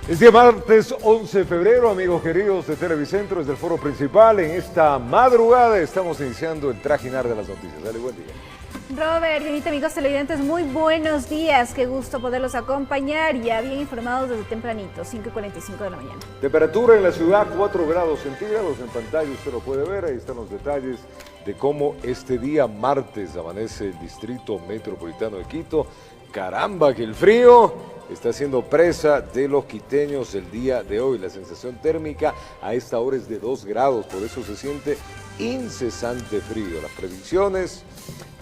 Es día martes 11 de febrero, amigos queridos de Televicentro, desde el foro principal. En esta madrugada estamos iniciando el trajinar de las noticias. Dale, buen día. Robert, Dianita, amigos televidentes, muy buenos días. Qué gusto poderlos acompañar, ya bien informados desde tempranito, 5:45 de la mañana. Temperatura en la ciudad, 4 grados centígrados. En pantalla usted lo puede ver, ahí están los detalles de cómo este día martes amanece el distrito metropolitano de Quito. Caramba, que el frío está siendo presa de los quiteños el día de hoy. La sensación térmica a esta hora es de 2 grados, por eso se siente incesante frío. Las predicciones,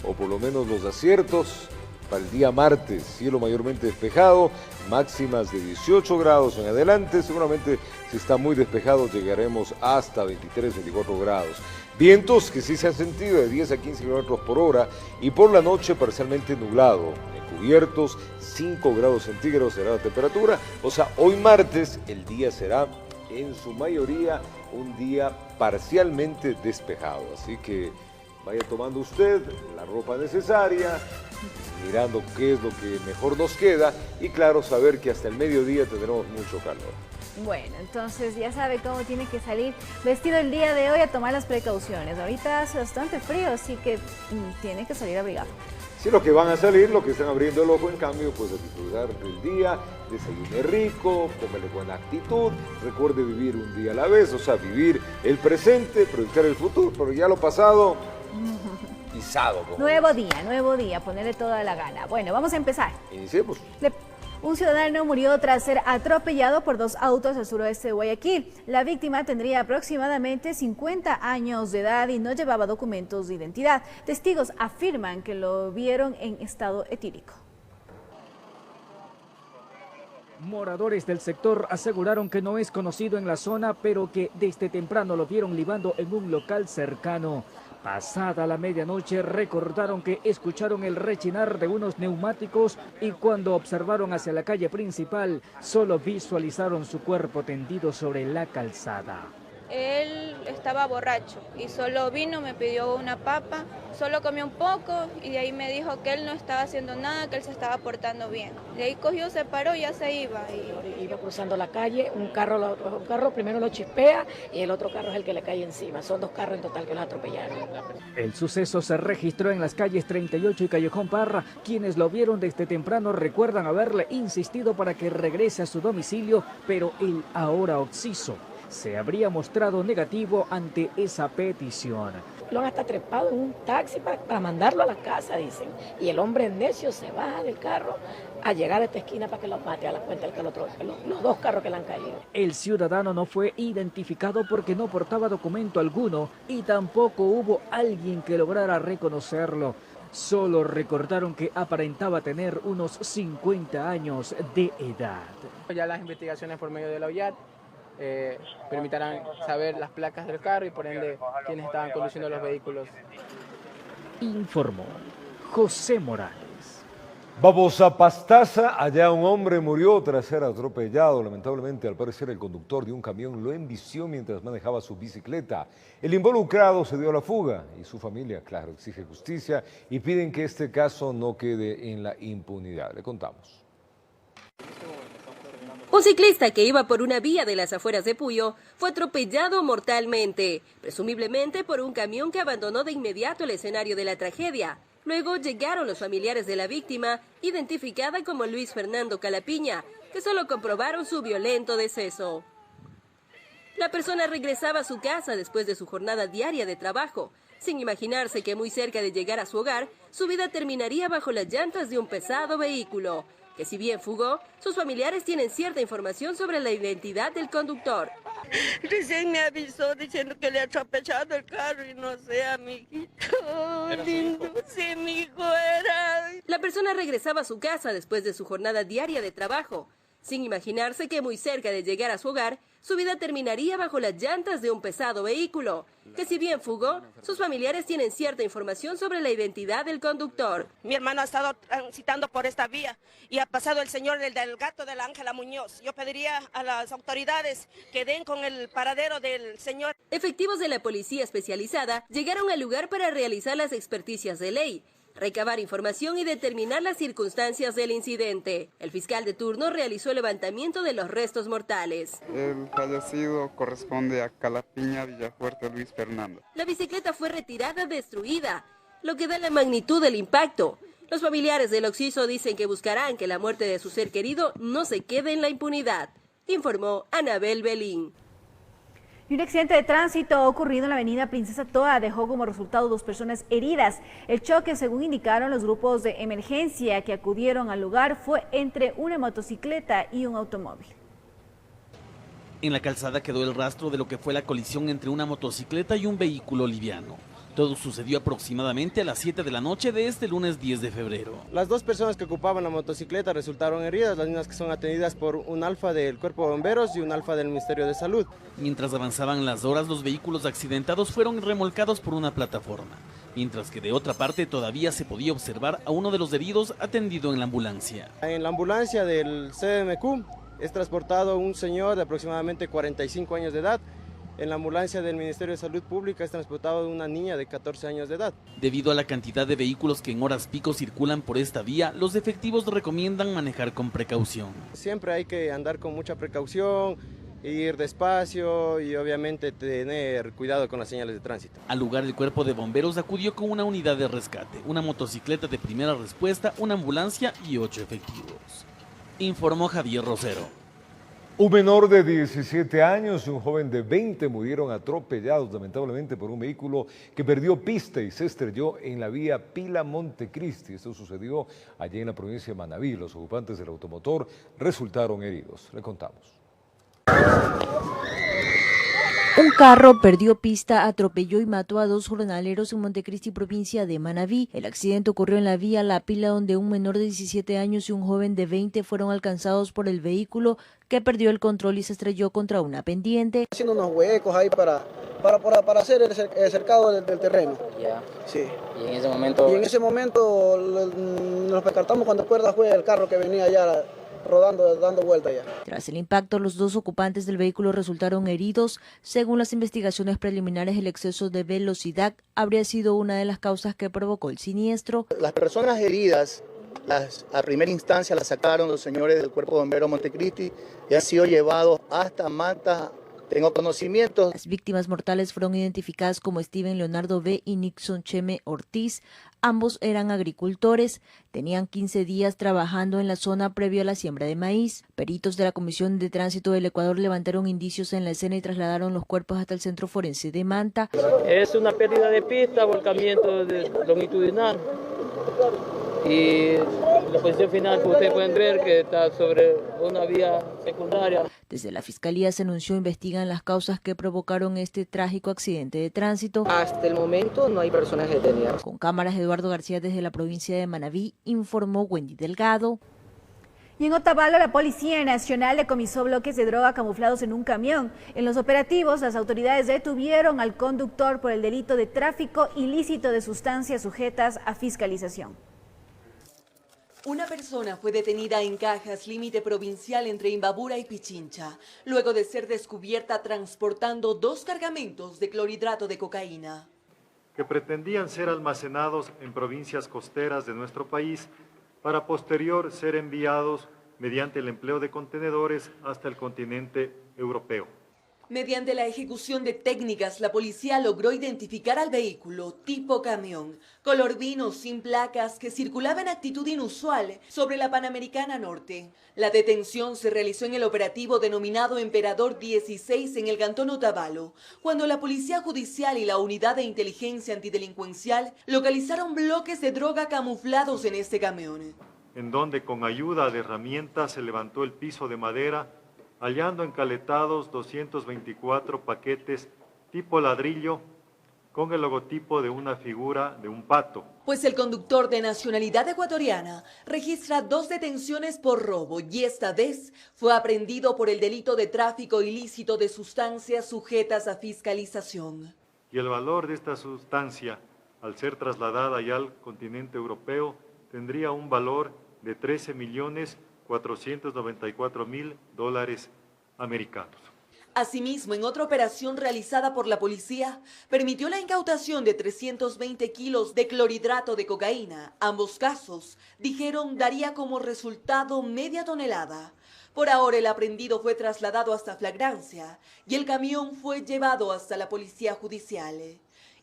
o por lo menos los aciertos, para el día martes, cielo mayormente despejado, máximas de 18 grados en adelante. Seguramente si está muy despejado llegaremos hasta 23, 24 grados. Vientos que sí se han sentido de 10 a 15 kilómetros por hora y por la noche parcialmente nublado. Encubiertos, 5 grados centígrados será la temperatura. O sea, hoy martes el día será en su mayoría un día parcialmente despejado. Así que vaya tomando usted la ropa necesaria, mirando qué es lo que mejor nos queda y claro, saber que hasta el mediodía tendremos mucho calor. Bueno, entonces ya sabe cómo tiene que salir vestido el día de hoy a tomar las precauciones. Ahorita hace bastante frío, así que tiene que salir abrigado. Sí, los que van a salir, los que están abriendo el ojo, en cambio, pues a disfrutar del día, desayune rico, cómele buena actitud, recuerde vivir un día a la vez, o sea, vivir el presente, proyectar el futuro, pero ya lo pasado, pisado. Nuevo día, ponerle toda la gana. Bueno, vamos a empezar. Iniciemos. Un ciudadano murió tras ser atropellado por 2 autos al suroeste de Guayaquil. La víctima tendría aproximadamente 50 años de edad y no llevaba documentos de identidad. Testigos afirman que lo vieron en estado etílico. Moradores del sector aseguraron que no es conocido en la zona, pero que desde temprano lo vieron libando en un local cercano. Pasada la medianoche recordaron que escucharon el rechinar de unos neumáticos y cuando observaron hacia la calle principal solo visualizaron su cuerpo tendido sobre la calzada. Él estaba borracho y solo vino, me pidió una papa, solo comió un poco y de ahí me dijo que él no estaba haciendo nada, que él se estaba portando bien. De ahí cogió, se paró y ya se iba. Iba cruzando la calle, un carro primero lo chispea y el otro carro es el que le cae encima. Son 2 carros en total que los atropellaron. El suceso se registró en las calles 38 y Callejón Parra. Quienes lo vieron desde temprano recuerdan haberle insistido para que regrese a su domicilio, pero él ahora occiso se habría mostrado negativo ante esa petición. Lo han hasta trepado en un taxi para mandarlo a la casa, dicen. Y el hombre necio se baja del carro a llegar a esta esquina para que lo mate a la cuenta los 2 carros que le han caído. El ciudadano no fue identificado porque no portaba documento alguno y tampoco hubo alguien que lograra reconocerlo. Solo recordaron que aparentaba tener unos 50 años de edad. Ya las investigaciones por medio de la OIAT permitirán saber las placas del carro y por ende quienes estaban conduciendo los vehículos. Informó José Morales. Vamos a Pastaza, allá un hombre murió tras ser atropellado. Lamentablemente, al parecer, el conductor de un camión lo embistió mientras manejaba su bicicleta. El involucrado se dio a la fuga y su familia, claro, exige justicia y piden que este caso no quede en la impunidad. Le contamos. Un ciclista que iba por una vía de las afueras de Puyo fue atropellado mortalmente, presumiblemente por un camión que abandonó de inmediato el escenario de la tragedia. Luego llegaron los familiares de la víctima, identificada como Luis Fernando Calapiña, que solo comprobaron su violento deceso. La persona regresaba a su casa después de su jornada diaria de trabajo, sin imaginarse que muy cerca de llegar a su hogar, su vida terminaría bajo las llantas de un pesado vehículo, que si bien fugó, sus familiares tienen cierta información sobre la identidad del conductor. Recién me avisó diciendo que le ha atropellado el carro y no sé, amiguito. Oh, lindo. Sí, mi hijo era. La persona regresaba a su casa después de su jornada diaria de trabajo, sin imaginarse que muy cerca de llegar a su hogar, su vida terminaría bajo las llantas de un pesado vehículo, que si bien fugó, sus familiares tienen cierta información sobre la identidad del conductor. Mi hermano ha estado transitando por esta vía y ha pasado el señor del gato de la Ángela Muñoz. Yo pediría a las autoridades que den con el paradero del señor. Efectivos de la policía especializada llegaron al lugar para realizar las experticias de ley. recabar información y determinar las circunstancias del incidente. El fiscal de turno realizó el levantamiento de los restos mortales. El fallecido corresponde a Calapiña, Villafuerte, Luis Fernando. La bicicleta fue retirada destruida, lo que da la magnitud del impacto. Los familiares del occiso dicen que buscarán que la muerte de su ser querido no se quede en la impunidad, informó Anabel Belín. Y un accidente de tránsito ocurrido en la avenida Princesa Toa dejó como resultado 2 personas heridas. El choque, según indicaron los grupos de emergencia que acudieron al lugar, fue entre una motocicleta y un automóvil. En la calzada quedó el rastro de lo que fue la colisión entre una motocicleta y un vehículo liviano. Todo sucedió aproximadamente a las 7 de la noche de este lunes 10 de febrero. Las 2 personas que ocupaban la motocicleta resultaron heridas, las mismas que son atendidas por un alfa del Cuerpo de Bomberos y un alfa del Ministerio de Salud. Mientras avanzaban las horas, los vehículos accidentados fueron remolcados por una plataforma, mientras que de otra parte todavía se podía observar a uno de los heridos atendido en la ambulancia. En la ambulancia del CDMQ es transportado un señor de aproximadamente 45 años de edad. En la ambulancia del Ministerio de Salud Pública es transportado una niña de 14 años de edad. Debido a la cantidad de vehículos que en horas pico circulan por esta vía, los efectivos recomiendan manejar con precaución. Siempre hay que andar con mucha precaución, ir despacio y obviamente tener cuidado con las señales de tránsito. Al lugar el Cuerpo de Bomberos acudió con una unidad de rescate, una motocicleta de primera respuesta, una ambulancia y 8 efectivos. Informó Javier Rosero. Un menor de 17 años y un joven de 20 murieron atropellados lamentablemente por un vehículo que perdió pista y se estrelló en la vía Pila-Montecristi. Esto sucedió allí en la provincia de Manabí. Los ocupantes del automotor resultaron heridos. Le contamos. Un carro perdió pista, atropelló y mató a 2 jornaleros en Montecristi, provincia de Manabí. El accidente ocurrió en la vía La Pila, donde un menor de 17 años y un joven de 20 fueron alcanzados por el vehículo que perdió el control y se estrelló contra una pendiente. Haciendo unos huecos ahí para hacer el cercado del terreno. Ya. Sí. Y en ese momento nos percatamos cuando cuerda fue el carro que venía ya rodando, dando vuelta ya. Tras el impacto, los 2 ocupantes del vehículo resultaron heridos. Según las investigaciones preliminares, el exceso de velocidad habría sido una de las causas que provocó el siniestro. Las personas heridas, a primera instancia las sacaron los señores del Cuerpo de Bomberos Montecristi y han sido llevados hasta Manta. Tengo conocimiento. Las víctimas mortales fueron identificadas como Steven Leonardo B. y Nixon Cheme Ortiz. Ambos eran agricultores, tenían 15 días trabajando en la zona previo a la siembra de maíz. Peritos de la Comisión de Tránsito del Ecuador levantaron indicios en la escena y trasladaron los cuerpos hasta el Centro Forense de Manta. Es una pérdida de pista, volcamiento longitudinal. Y la posición final que ustedes pueden ver que está sobre una vía secundaria. Desde la Fiscalía se anunció investigan las causas que provocaron este trágico accidente de tránsito. Hasta el momento no hay personas detenidas. Con cámaras, Eduardo García desde la provincia de Manabí, informó Wendy Delgado. Y en Otavalo, la Policía Nacional decomisó bloques de droga camuflados en un camión. En los operativos, las autoridades detuvieron al conductor por el delito de tráfico ilícito de sustancias sujetas a fiscalización. Una persona fue detenida en Cajas, límite provincial entre Imbabura y Pichincha, luego de ser descubierta transportando 2 cargamentos de clorhidrato de cocaína, que pretendían ser almacenados en provincias costeras de nuestro país para posterior ser enviados mediante el empleo de contenedores hasta el continente europeo. Mediante la ejecución de técnicas, la policía logró identificar al vehículo tipo camión, color vino sin placas, que circulaba en actitud inusual sobre la Panamericana Norte. La detención se realizó en el operativo denominado Emperador 16 en el cantón Otavalo, cuando la Policía Judicial y la Unidad de Inteligencia Antidelincuencial localizaron bloques de droga camuflados en este camión. En donde con ayuda de herramientas se levantó el piso de madera, hallando encaletados 224 paquetes tipo ladrillo con el logotipo de una figura de un pato. Pues el conductor de nacionalidad ecuatoriana registra 2 detenciones por robo y esta vez fue aprehendido por el delito de tráfico ilícito de sustancias sujetas a fiscalización. Y el valor de esta sustancia, al ser trasladada ya al continente europeo, tendría un valor de $13.494.000 americanos. Asimismo, en otra operación realizada por la policía, permitió la incautación de 320 kilos de clorhidrato de cocaína. Ambos casos, dijeron, daría como resultado media tonelada. Por ahora, el aprehendido fue trasladado hasta flagrancia y el camión fue llevado hasta la policía judicial.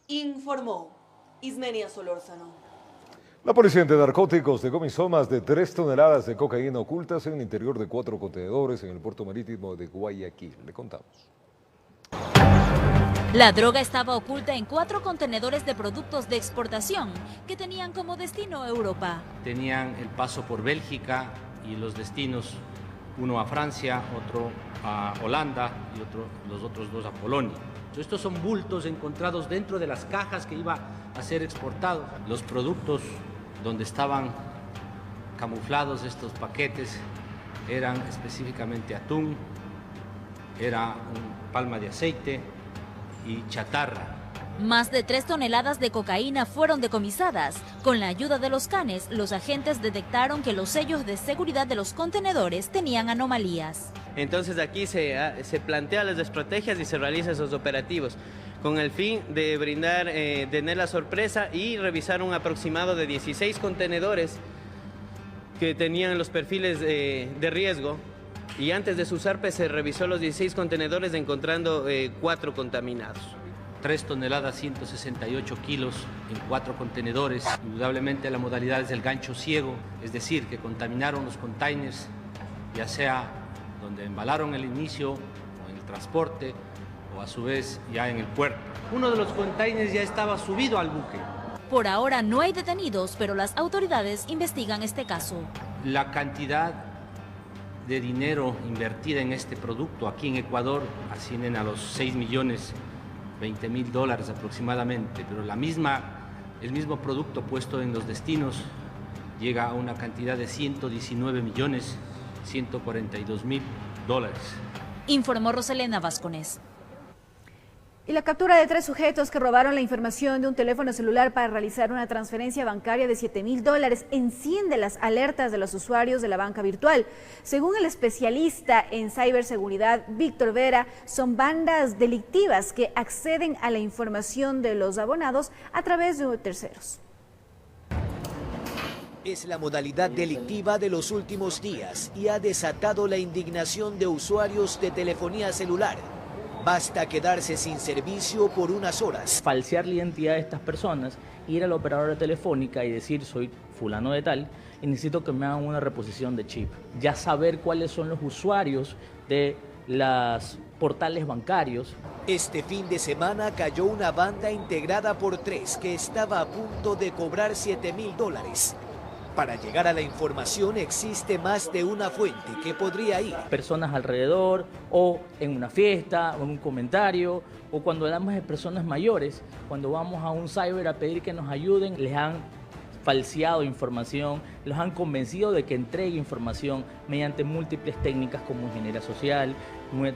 Informó Ismenia Solórzano. La Policía Antinarcóticos decomisó más de 3 toneladas de cocaína ocultas en el interior de 4 contenedores en el puerto marítimo de Guayaquil. Le contamos. La droga estaba oculta en 4 contenedores de productos de exportación que tenían como destino Europa. Tenían el paso por Bélgica y los destinos, uno a Francia, otro a Holanda y los otros 2 a Polonia. Estos son bultos encontrados dentro de las cajas que iba a ser exportado. Los productos donde estaban camuflados estos paquetes eran específicamente atún, era palma de aceite y chatarra. Más de 3 toneladas de cocaína fueron decomisadas. Con la ayuda de los canes, los agentes detectaron que los sellos de seguridad de los contenedores tenían anomalías. Entonces aquí se plantean las estrategias y se realizan esos operativos con el fin de brindar, tener la sorpresa y revisar un aproximado de 16 contenedores que tenían los perfiles de riesgo. Y antes de su zarpe se revisó los 16 contenedores encontrando 4 contaminados. 3 toneladas 168 kilos en 4 contenedores. Indudablemente la modalidad es el gancho ciego, es decir, que contaminaron los containers, ya sea donde embalaron el inicio o en el transporte o a su vez ya en el puerto. Uno de los containers ya estaba subido al buque. Por ahora no hay detenidos, pero las autoridades investigan este caso. La cantidad de dinero invertida en este producto aquí en Ecuador ascienden a los 6.020.000 dólares aproximadamente, pero el mismo producto puesto en los destinos llega a una cantidad de 119.142.000 dólares. Informó Roselena Vázquez. Y la captura de 3 sujetos que robaron la información de un teléfono celular para realizar una transferencia bancaria de $7.000 enciende las alertas de los usuarios de la banca virtual. Según el especialista en ciberseguridad Víctor Vera, son bandas delictivas que acceden a la información de los abonados a través de terceros. Es la modalidad delictiva de los últimos días y ha desatado la indignación de usuarios de telefonía celular. Basta quedarse sin servicio por unas horas. Falsear la identidad de estas personas, ir a la operadora telefónica y decir soy fulano de tal y necesito que me hagan una reposición de chip. Ya saber cuáles son los usuarios de los portales bancarios. Este fin de semana cayó una banda integrada por 3 que estaba a punto de cobrar $7.000. Para llegar a la información existe más de una fuente que podría ir. Personas alrededor, o en una fiesta, o en un comentario, o cuando hablamos de personas mayores, cuando vamos a un cyber a pedir que nos ayuden, les han falseado información, los han convencido de que entregue información mediante múltiples técnicas como ingeniería social,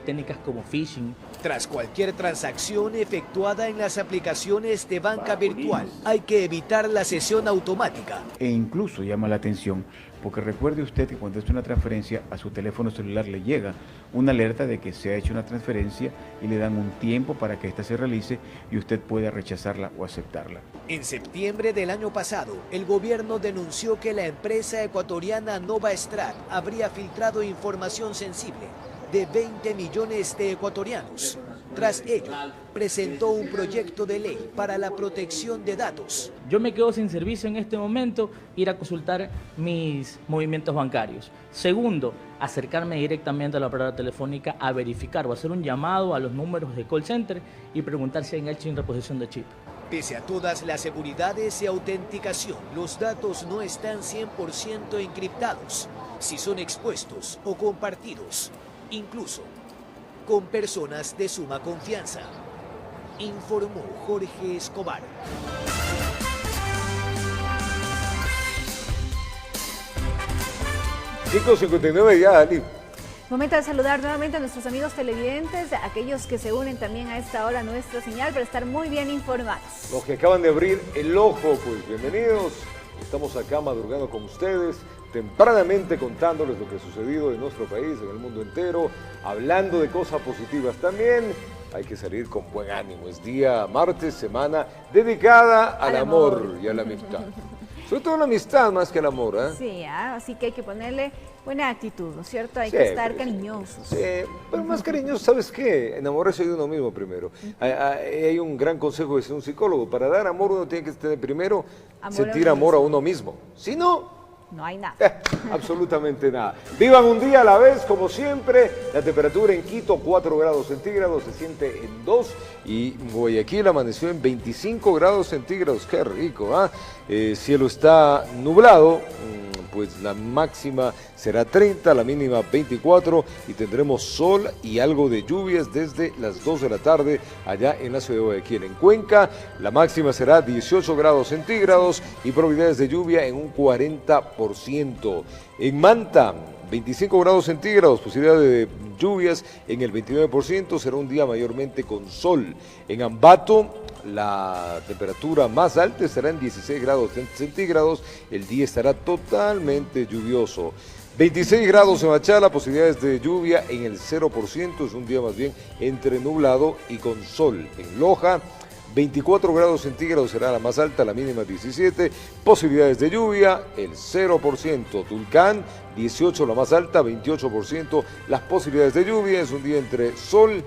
técnicas como phishing. Tras cualquier transacción efectuada en las aplicaciones de banca virtual, hay que evitar la sesión automática. E incluso llama la atención, porque recuerde usted que cuando hace una transferencia a su teléfono celular le llega una alerta de que se ha hecho una transferencia y le dan un tiempo para que ésta se realice y usted pueda rechazarla o aceptarla. En septiembre del año pasado, el gobierno denunció que la empresa ecuatoriana Novastrat habría filtrado información sensible de 20 millones de ecuatorianos. Tras ello, presentó un proyecto de ley para la protección de datos. Yo me quedo sin servicio en este momento, ir a consultar mis movimientos bancarios. Segundo, acercarme directamente a la operadora telefónica a verificar o hacer un llamado a los números de call center y preguntar si han hecho una reposición de chip. Pese a todas las seguridades y autenticación, los datos no están 100% encriptados, si son expuestos o compartidos, incluso con personas de suma confianza, informó Jorge Escobar. $5:59 ya, Ali. Momento de saludar nuevamente a nuestros amigos televidentes, a aquellos que se unen también a esta hora a nuestra señal para estar muy bien informados. Los que acaban de abrir el ojo, pues bienvenidos. Estamos acá madrugando con ustedes, tempranamente contándoles lo que ha sucedido en nuestro país, en el mundo entero, hablando de cosas positivas también. Hay que salir con buen ánimo. Es día martes, semana dedicada al amor y a la amistad. Sobre todo la amistad más que el amor, ¿eh? Sí, así que hay que ponerle buena actitud, ¿no es cierto? Hay que estar cariñosos. Sí, pero más cariñosos, ¿sabes qué? Enamorarse de uno mismo primero. Hay un gran consejo de un psicólogo. Para dar amor uno tiene que tener primero sentir amor a uno mismo. Si no, no hay nada. Absolutamente nada. Vivan un día a la vez, como siempre. La temperatura en Quito, 4 grados centígrados, se siente en 2. Y Guayaquil amaneció en 25 grados centígrados. Qué rico, ¿ah? Cielo está nublado, pues la máxima será 30, la mínima 24. Y tendremos sol y algo de lluvias desde las 2 de la tarde allá en la ciudad de Guayaquil. En Cuenca, la máxima será 18 grados centígrados y probabilidades de lluvia en un 40%. En Manta, 25 grados centígrados, posibilidad de lluvias en el 29%, será un día mayormente con sol. En Ambato, la temperatura más alta estará en 16 grados centígrados, el día estará totalmente lluvioso. 26 grados en Machala, posibilidades de lluvia en el 0%, es un día más bien entre nublado y con sol. En Loja, 24 grados centígrados será la más alta, la mínima 17, posibilidades de lluvia, el 0%. Tulcán, 18 la más alta, 28% las posibilidades de lluvia, es un día entre sol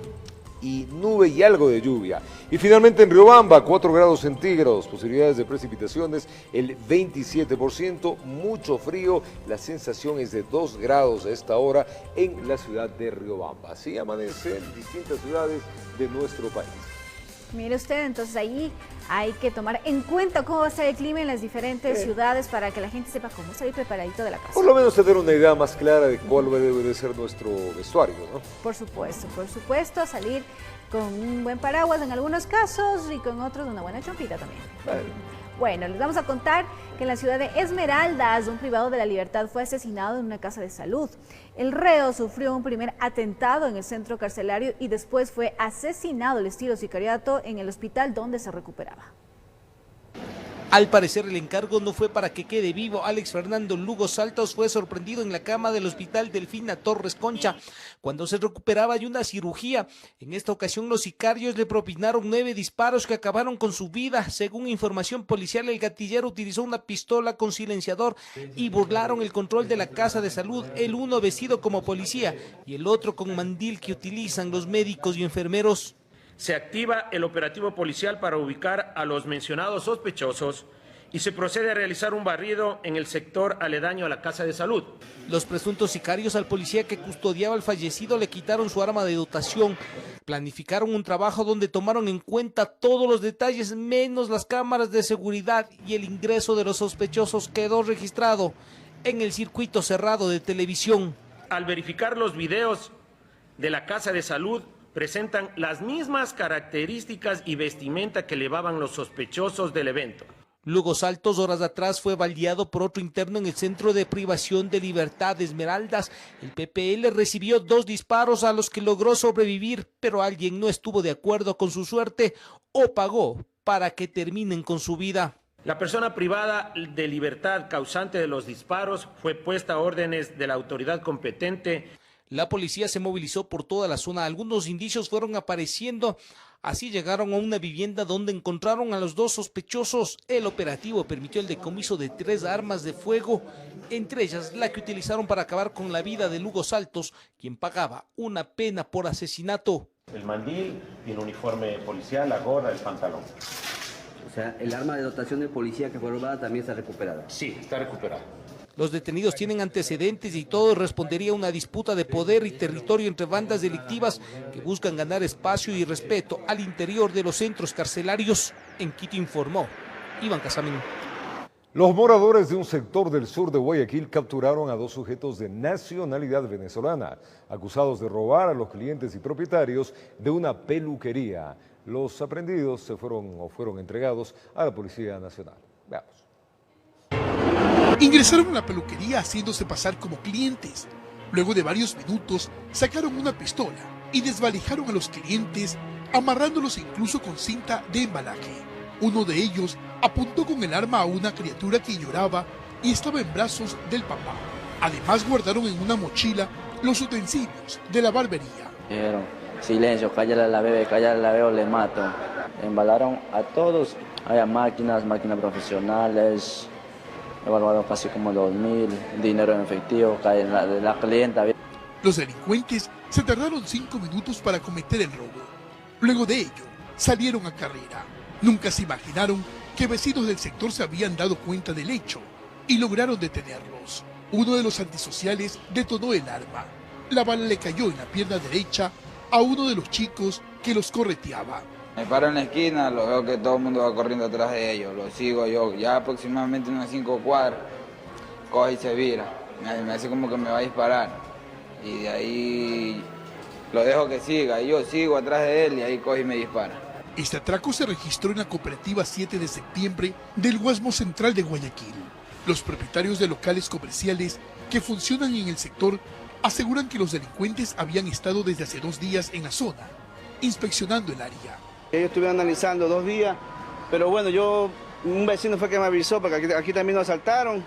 y nube y algo de lluvia. Y finalmente en Riobamba, 4 grados centígrados, posibilidades de precipitaciones, el 27%, mucho frío, la sensación es de 2 grados a esta hora en la ciudad de Riobamba. Así amanece en distintas ciudades de nuestro país. Mire usted, entonces ahí hay que tomar en cuenta cómo va a estar el clima en las diferentes ciudades para que la gente sepa cómo salir preparadito de la casa. Por lo menos tener una idea más clara de cuál debe de ser nuestro vestuario, ¿no? Por supuesto, salir con un buen paraguas en algunos casos y con otros una buena chompita también. Bueno, les vamos a contar que en la ciudad de Esmeraldas, un privado de la libertad fue asesinado en una casa de salud. El reo sufrió un primer atentado en el centro carcelario y después fue asesinado al estilo sicariato en el hospital donde se recuperaba. Al parecer el encargo no fue para que quede vivo. Alex Fernando Lugo Saltos fue sorprendido en la cama del hospital Delfina Torres Concha cuando se recuperaba de una cirugía. En esta ocasión los sicarios le propinaron 9 disparos que acabaron con su vida. Según información policial, el gatillero utilizó una pistola con silenciador y burlaron el control de la casa de salud, el uno vestido como policía y el otro con mandil que utilizan los médicos y enfermeros. Se activa el operativo policial para ubicar a los mencionados sospechosos y se procede a realizar un barrido en el sector aledaño a la casa de salud. Los presuntos sicarios al policía que custodiaba al fallecido le quitaron su arma de dotación. Planificaron un trabajo donde tomaron en cuenta todos los detalles menos las cámaras de seguridad y el ingreso de los sospechosos quedó registrado en el circuito cerrado de televisión. Al verificar los videos de la casa de salud, presentan las mismas características y vestimenta que llevaban los sospechosos del evento. Lugo Saltos horas atrás fue baleado por otro interno en el Centro de Privación de Libertad de Esmeraldas. El PPL recibió 2 disparos a los que logró sobrevivir, pero alguien no estuvo de acuerdo con su suerte o pagó para que terminen con su vida. La persona privada de libertad causante de los disparos fue puesta a órdenes de la autoridad competente. La policía se movilizó por toda la zona. Algunos indicios fueron apareciendo. Así llegaron a una vivienda donde encontraron a los 2 sospechosos. El operativo permitió el decomiso de 3 armas de fuego, entre ellas la que utilizaron para acabar con la vida de Lugo Saltos, quien pagaba una pena por asesinato. El mandil y el uniforme policial, la gorra, el pantalón. O sea, el arma de dotación de policía que fue robada también está recuperada. Sí, está recuperada. Los detenidos tienen antecedentes y todo respondería a una disputa de poder y territorio entre bandas delictivas que buscan ganar espacio y respeto al interior de los centros carcelarios. En Quito informó Iván Casamin. Los moradores de un sector del sur de Guayaquil capturaron a 2 sujetos de nacionalidad venezolana, acusados de robar a los clientes y propietarios de una peluquería. Los aprendidos fueron entregados a la Policía Nacional. Veamos. Ingresaron a la peluquería haciéndose pasar como clientes. Luego de varios minutos, sacaron una pistola y desvalijaron a los clientes, amarrándolos incluso con cinta de embalaje. Uno de ellos apuntó con el arma a una criatura que lloraba y estaba en brazos del papá. Además guardaron en una mochila los utensilios de la barbería. Dijeron, silencio, cállale a la bebé o le mato. Embalaron a todos, hay máquinas profesionales, evaluaron casi como 2.000, dinero en efectivo, cae de la clienta. Los delincuentes se tardaron 5 minutos para cometer el robo. Luego de ello, salieron a carrera. Nunca se imaginaron que vecinos del sector se habían dado cuenta del hecho y lograron detenerlos. Uno de los antisociales detonó el arma. La bala le cayó en la pierna derecha a uno de los chicos que los correteaba. Me paro en la esquina, lo veo que todo el mundo va corriendo atrás de ellos, lo sigo yo, ya aproximadamente unas 5 cuadras, coge y se vira, me hace como que me va a disparar, y de ahí lo dejo que siga, y yo sigo atrás de él y ahí coge y me dispara. Este atraco se registró en la cooperativa 7 de septiembre del Guasmo Central de Guayaquil. Los propietarios de locales comerciales que funcionan en el sector aseguran que los delincuentes habían estado desde hace 2 días en la zona, inspeccionando el área. Ellos estuvieron analizando 2 días, pero bueno, un vecino fue que me avisó, porque aquí también nos asaltaron,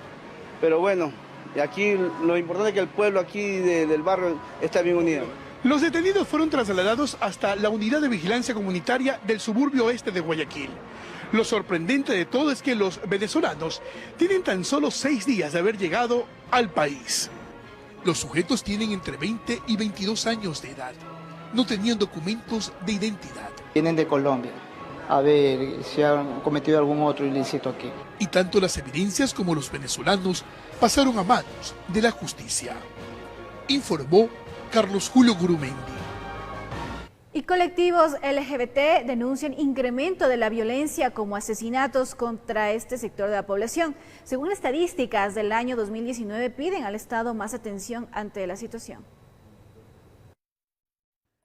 pero bueno, y aquí lo importante es que el pueblo aquí del barrio está bien unido. Los detenidos fueron trasladados hasta la unidad de vigilancia comunitaria del suburbio oeste de Guayaquil. Lo sorprendente de todo es que los venezolanos tienen tan solo 6 días de haber llegado al país. Los sujetos tienen entre 20 y 22 años de edad. No tenían documentos de identidad. Vienen de Colombia, a ver si han cometido algún otro ilícito aquí. Y tanto las evidencias como los venezolanos pasaron a manos de la justicia. Informó Carlos Julio Gurumendi. Y colectivos LGBT denuncian incremento de la violencia como asesinatos contra este sector de la población. Según estadísticas del año 2019, piden al Estado más atención ante la situación.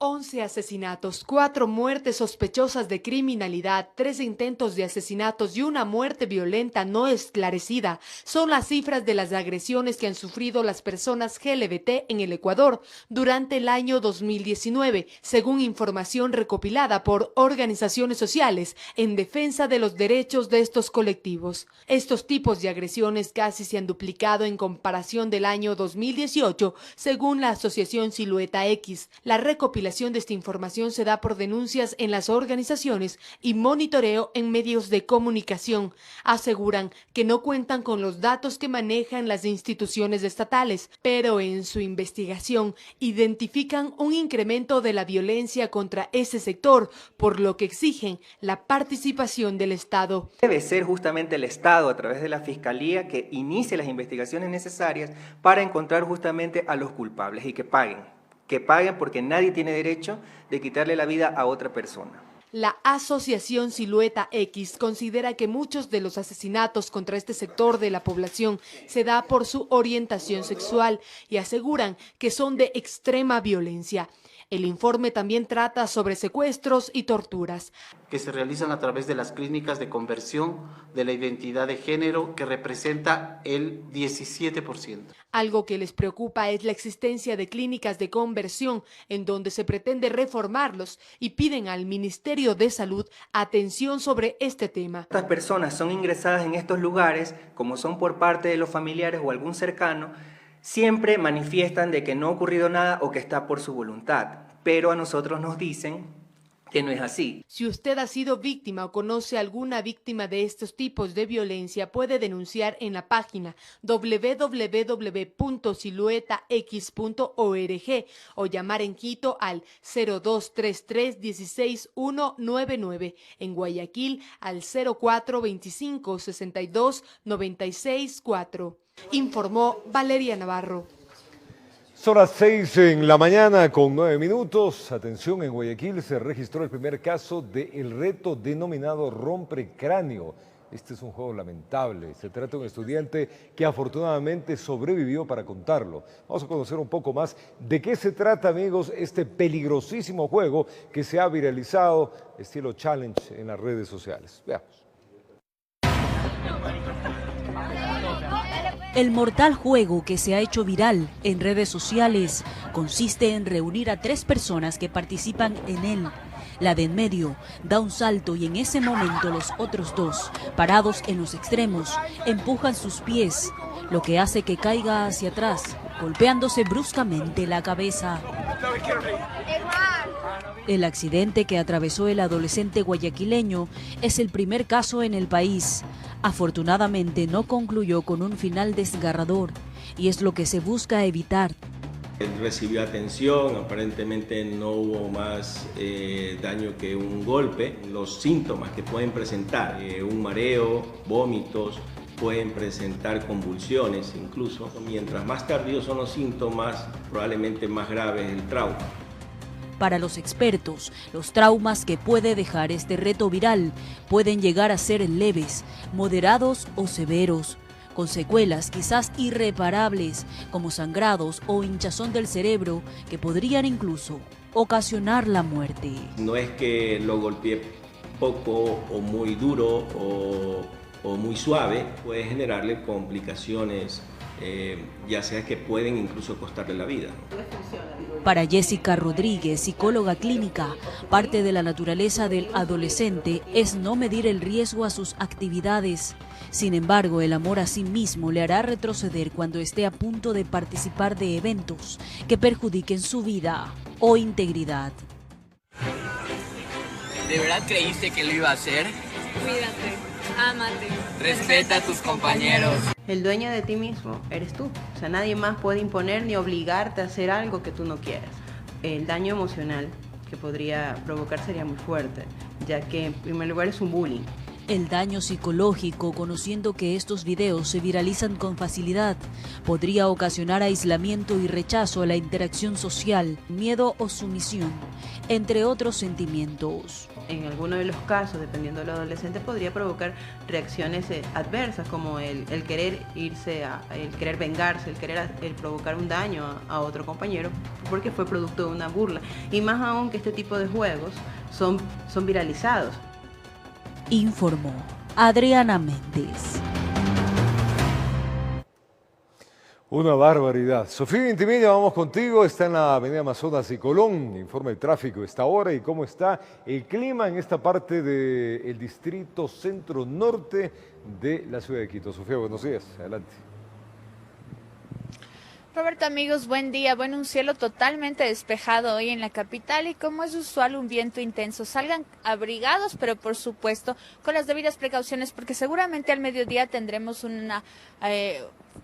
11 asesinatos, 4 muertes sospechosas de criminalidad, 3 intentos de asesinatos y una muerte violenta no esclarecida son las cifras de las agresiones que han sufrido las personas LGBT en el Ecuador durante el año 2019, según información recopilada por organizaciones sociales en defensa de los derechos de estos colectivos. Estos tipos de agresiones casi se han duplicado en comparación del año 2018, según la Asociación Silueta X. La recopilación de esta información se da por denuncias en las organizaciones y monitoreo en medios de comunicación. Aseguran que no cuentan con los datos que manejan las instituciones estatales, pero en su investigación identifican un incremento de la violencia contra ese sector, por lo que exigen la participación del Estado. Debe ser justamente el Estado, a través de la Fiscalía, que inicie las investigaciones necesarias para encontrar justamente a los culpables y que paguen porque nadie tiene derecho de quitarle la vida a otra persona. La Asociación Silueta X considera que muchos de los asesinatos contra este sector de la población se da por su orientación sexual y aseguran que son de extrema violencia. El informe también trata sobre secuestros y torturas, que se realizan a través de las clínicas de conversión de la identidad de género, que representa el 17%. Algo que les preocupa es la existencia de clínicas de conversión en donde se pretende reformarlos y piden al Ministerio de Salud atención sobre este tema. Estas personas son ingresadas en estos lugares, como son por parte de los familiares o algún cercano, siempre manifiestan de que no ha ocurrido nada o que está por su voluntad, pero a nosotros nos dicen que no es así. Si usted ha sido víctima o conoce alguna víctima de estos tipos de violencia, puede denunciar en la página www.siluetax.org o llamar en Quito al 0233 16 199, en Guayaquil al 0425 62 96 4. Informó Valeria Navarro. Son las 6 en la mañana con 9 minutos. Atención, en Guayaquil se registró el primer caso del reto denominado rompecráneo. Este es un juego lamentable. Se trata de un estudiante que afortunadamente sobrevivió para contarlo. Vamos a conocer un poco más de qué se trata, amigos, este peligrosísimo juego que se ha viralizado, estilo challenge, en las redes sociales. Veamos. El mortal juego que se ha hecho viral en redes sociales consiste en reunir a 3 personas que participan en él. La de en medio da un salto y en ese momento los otros dos, parados en los extremos, empujan sus pies, lo que hace que caiga hacia atrás, golpeándose bruscamente la cabeza. El accidente que atravesó el adolescente guayaquileño es el primer caso en el país. Afortunadamente no concluyó con un final desgarrador y es lo que se busca evitar. Él recibió atención, aparentemente no hubo más daño que un golpe. Los síntomas que pueden presentar, un mareo, vómitos, pueden presentar convulsiones incluso. Mientras más tardíos son los síntomas, probablemente más grave es el trauma. Para los expertos, los traumas que puede dejar este reto viral pueden llegar a ser leves, moderados o severos, con secuelas quizás irreparables, como sangrados o hinchazón del cerebro, que podrían incluso ocasionar la muerte. No es que lo golpeé poco o muy duro o muy suave, puede generarle complicaciones, ya sea que pueden incluso costarle la vida. Para Jessica Rodríguez, psicóloga clínica, parte de la naturaleza del adolescente es no medir el riesgo a sus actividades. Sin embargo, el amor a sí mismo le hará retroceder cuando esté a punto de participar de eventos que perjudiquen su vida o integridad. ¿De verdad creíste que lo iba a hacer? Cuídate, ámate, respeta a tus compañeros. El dueño de ti mismo eres tú. O sea, nadie más puede imponer ni obligarte a hacer algo que tú no quieras. El daño emocional que podría provocar sería muy fuerte, ya que en primer lugar es un bullying. El daño psicológico, conociendo que estos videos se viralizan con facilidad, podría ocasionar aislamiento y rechazo a la interacción social, miedo o sumisión, entre otros sentimientos. En algunos de los casos, dependiendo del adolescente, podría provocar reacciones adversas, como el querer irse, el querer vengarse, el provocar un daño a otro compañero, porque fue producto de una burla. Y más aún que este tipo de juegos son viralizados. Informó Adriana Méndez. Una barbaridad. Sofía Vintimilla, vamos contigo. Está en la avenida Amazonas y Colón. Informa el tráfico esta hora y cómo está el clima en esta parte del distrito centro-norte de la ciudad de Quito. Sofía, buenos días. Adelante. Roberto, amigos, buen día. Bueno, un cielo totalmente despejado hoy en la capital y como es usual un viento intenso. Salgan abrigados, pero por supuesto con las debidas precauciones porque seguramente al mediodía tendremos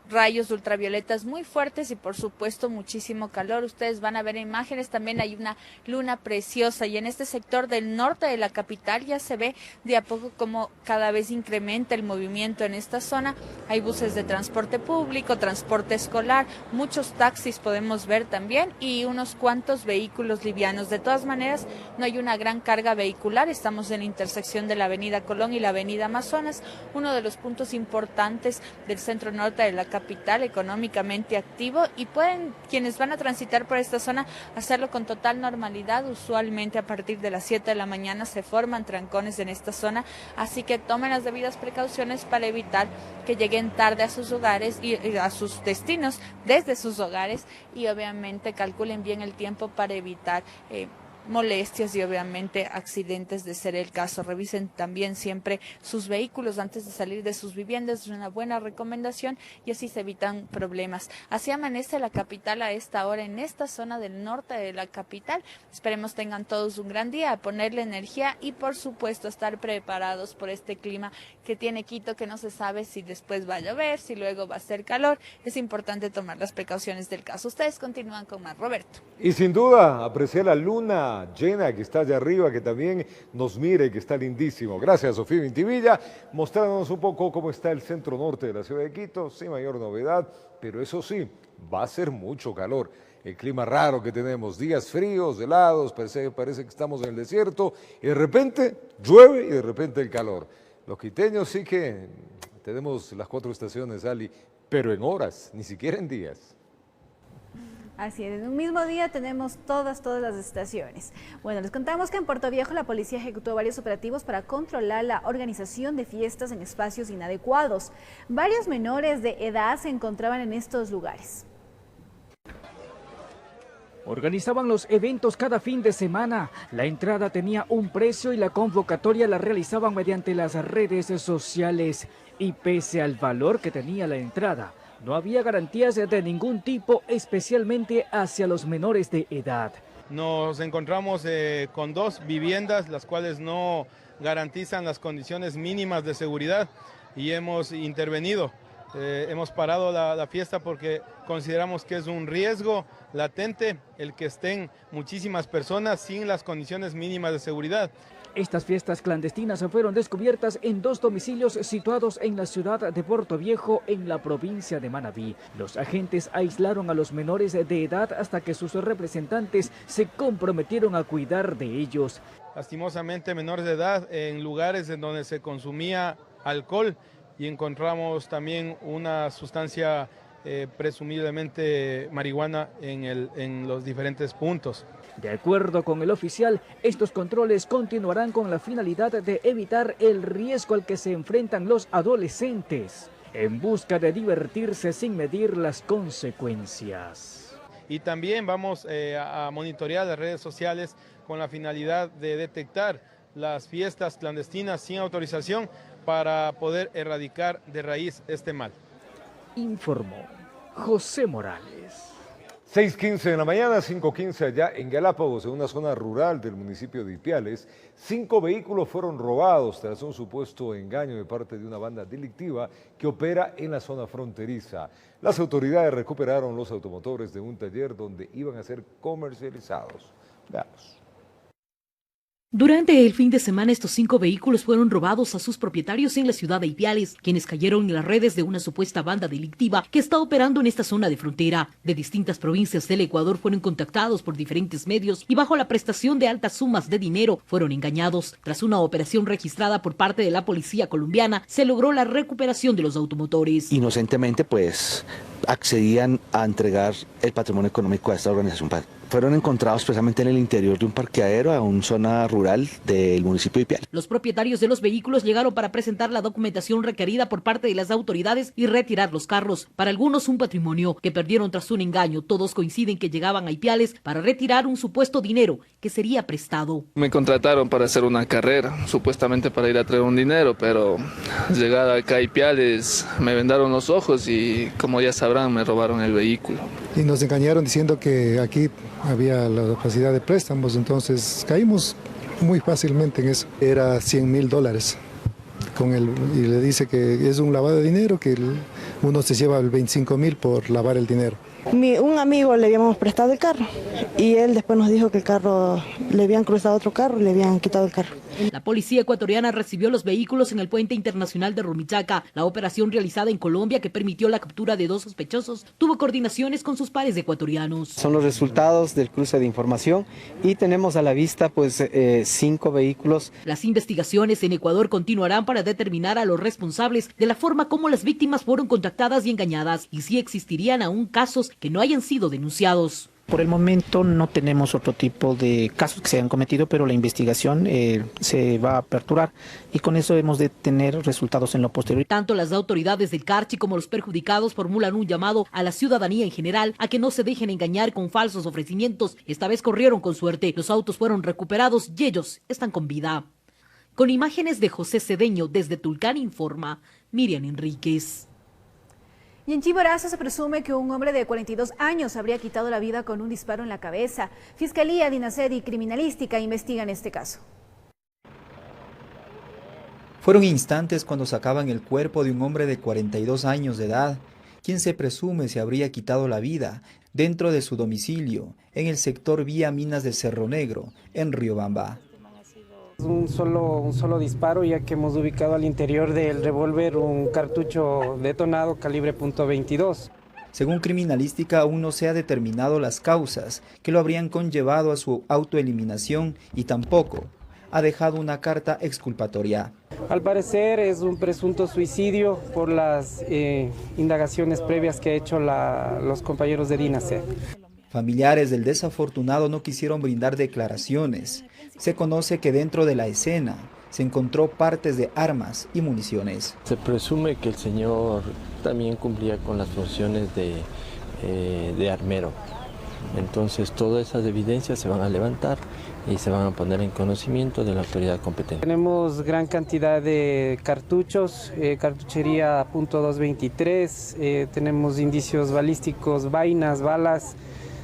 rayos ultravioletas muy fuertes y por supuesto muchísimo calor. Ustedes van a ver imágenes, también hay una luna preciosa y en este sector del norte de la capital ya se ve de a poco como cada vez incrementa el movimiento en esta zona. Hay buses de transporte público, transporte escolar, muchos taxis podemos ver también y unos cuantos vehículos livianos. De todas maneras, no hay una gran carga vehicular. Estamos en la intersección de la avenida Colón y la avenida Amazonas, uno de los puntos importantes del centro norte de la capital, económicamente activo, y pueden quienes van a transitar por esta zona hacerlo con total normalidad. Usualmente a partir de las 7 de la mañana se forman trancones en esta zona, así que tomen las debidas precauciones para evitar que lleguen tarde a sus hogares y a sus destinos desde sus hogares y obviamente calculen bien el tiempo para evitar molestias y obviamente accidentes de ser el caso. Revisen también siempre sus vehículos antes de salir de sus viviendas, es una buena recomendación y así se evitan problemas. Así amanece la capital a esta hora en esta zona del norte de la capital. Esperemos tengan todos un gran día, a ponerle energía y por supuesto estar preparados por este clima que tiene Quito, que no se sabe si después va a llover, si luego va a hacer calor. Es importante tomar las precauciones del caso. Ustedes continúan con más, Roberto. Y sin duda, apreciar la luna llena que está allá arriba, que también nos mire, que está lindísimo. Gracias, Sofía Vintimilla, mostrándonos un poco cómo está el centro norte de la ciudad de Quito, sin mayor novedad, pero eso sí, va a ser mucho calor. El clima raro que tenemos, días fríos, helados, parece que estamos en el desierto, y de repente llueve y de repente el calor. Los quiteños sí que tenemos las 4 estaciones, Ali, pero en horas, ni siquiera en días. Así es, en un mismo día tenemos todas las estaciones. Bueno, les contamos que en Puerto Viejo la policía ejecutó varios operativos para controlar la organización de fiestas en espacios inadecuados. Varios menores de edad se encontraban en estos lugares. organizaban los eventos cada fin de semana. La entrada tenía un precio y la convocatoria la realizaban mediante las redes sociales. Y pese al valor que tenía la entrada, no había garantías de ningún tipo, especialmente hacia los menores de edad. Nos encontramos con 2 viviendas, las cuales no garantizan las condiciones mínimas de seguridad y hemos intervenido. Hemos parado la fiesta porque consideramos que es un riesgo latente el que estén muchísimas personas sin las condiciones mínimas de seguridad. Estas fiestas clandestinas fueron descubiertas en 2 domicilios situados en la ciudad de Puerto Viejo, en la provincia de Manabí. Los agentes aislaron a los menores de edad hasta que sus representantes se comprometieron a cuidar de ellos. Lastimosamente, menores de edad en lugares en donde se consumía alcohol y encontramos también una sustancia presumiblemente marihuana en los diferentes puntos. De acuerdo con el oficial, estos controles continuarán con la finalidad de evitar el riesgo al que se enfrentan los adolescentes, en busca de divertirse sin medir las consecuencias. Y también vamos a monitorear las redes sociales con la finalidad de detectar las fiestas clandestinas sin autorización para poder erradicar de raíz este mal. Informó José Morales. 6:15 de la mañana, 5:15 allá en Galápagos, en una zona rural del municipio de Ipiales. 5 vehículos fueron robados tras un supuesto engaño de parte de una banda delictiva que opera en la zona fronteriza. Las autoridades recuperaron los automotores de un taller donde iban a ser comercializados. Veamos. Durante el fin de semana, estos 5 vehículos fueron robados a sus propietarios en la ciudad de Ipiales, quienes cayeron en las redes de una supuesta banda delictiva que está operando en esta zona de frontera. De distintas provincias del Ecuador fueron contactados por diferentes medios y bajo la prestación de altas sumas de dinero fueron engañados. Tras una operación registrada por parte de la policía colombiana, se logró la recuperación de los automotores. Inocentemente, pues, accedían a entregar el patrimonio económico a esta organización. Fueron encontrados precisamente en el interior de un parqueadero a una zona rural del municipio de Ipiales. Los propietarios de los vehículos llegaron para presentar la documentación requerida por parte de las autoridades y retirar los carros. Para algunos un patrimonio que perdieron tras un engaño. Todos coinciden que llegaban a Ipiales para retirar un supuesto dinero que sería prestado. Me contrataron para hacer una carrera, supuestamente para ir a traer un dinero, pero llegada acá a Ipiales me vendaron los ojos y, como ya sabrán, me robaron el vehículo. Y nos engañaron diciendo que aquí había la facilidad de préstamos, entonces caímos muy fácilmente en eso. Era $100,000 con él y le dice que es un lavado de dinero, que uno se lleva el 25,000 por lavar el dinero. Un amigo le habíamos prestado el carro y él después nos dijo que el carro, le habían cruzado otro carro y le habían quitado el carro. La policía ecuatoriana recibió los vehículos en el puente internacional de Rumichaca. La operación realizada en Colombia, que permitió la captura de 2 sospechosos, tuvo coordinaciones con sus pares ecuatorianos. Son los resultados del cruce de información y tenemos a la vista 5 vehículos. Las investigaciones en Ecuador continuarán para determinar a los responsables de la forma como las víctimas fueron contactadas y engañadas y si existirían aún casos que no hayan sido denunciados. Por el momento no tenemos otro tipo de casos que se hayan cometido, pero la investigación se va a aperturar y con eso hemos de tener resultados en lo posterior. Tanto las autoridades del Carchi como los perjudicados formulan un llamado a la ciudadanía en general a que no se dejen engañar con falsos ofrecimientos. Esta vez corrieron con suerte, los autos fueron recuperados y ellos están con vida. Con imágenes de José Cedeño desde Tulcán informa Miriam Enríquez. Y en Chimborazo se presume que un hombre de 42 años habría quitado la vida con un disparo en la cabeza. Fiscalía, DINASED y Criminalística investigan este caso. Fueron instantes cuando sacaban el cuerpo de un hombre de 42 años de edad, quien se presume se habría quitado la vida dentro de su domicilio en el sector Vía Minas de Cerro Negro, en Riobamba. Un solo disparo, ya que hemos ubicado al interior del revólver un cartucho detonado calibre .22. Según Criminalística, aún no se ha determinado las causas que lo habrían conllevado a su autoeliminación y tampoco ha dejado una carta exculpatoria. Al parecer es un presunto suicidio por las indagaciones previas que ha hecho los compañeros de DINASED. Familiares del desafortunado no quisieron brindar declaraciones. Se conoce que dentro de la escena se encontró partes de armas y municiones. Se presume que el señor también cumplía con las funciones de armero Entonces todas esas evidencias se van a levantar y se van a poner en conocimiento de la autoridad competente. Tenemos gran cantidad de cartuchos, cartuchería .223, tenemos indicios balísticos, vainas, balas,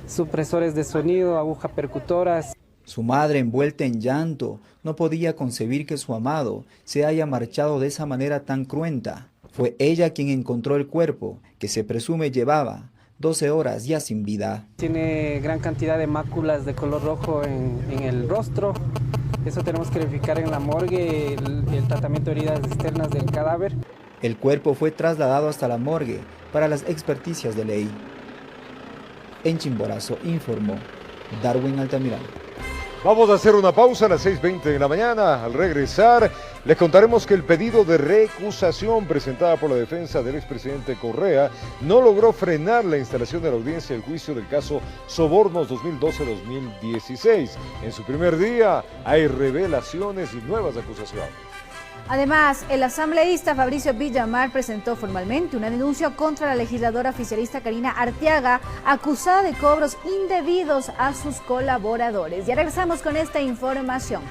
supresores de sonido, aguja percutoras. Su madre, envuelta en llanto, no podía concebir que su amado se haya marchado de esa manera tan cruenta. Fue ella quien encontró el cuerpo, que se presume llevaba 12 horas ya sin vida. Tiene gran cantidad de máculas de color rojo en el rostro. Eso tenemos que verificar en la morgue, el tratamiento de heridas externas del cadáver. El cuerpo fue trasladado hasta la morgue para las experticias de ley. En Chimborazo informó Darwin Altamirano. Vamos a hacer una pausa a las 6:20 de la mañana. Al regresar, les contaremos que el pedido de recusación presentada por la defensa del expresidente Correa no logró frenar la instalación de la audiencia del juicio del caso Sobornos 2012-2016. En su primer día hay revelaciones y nuevas acusaciones. Además, el asambleísta Fabricio Villamar presentó formalmente una denuncia contra la legisladora oficialista Karina Arteaga, acusada de cobros indebidos a sus colaboradores. Ya regresamos con esta información.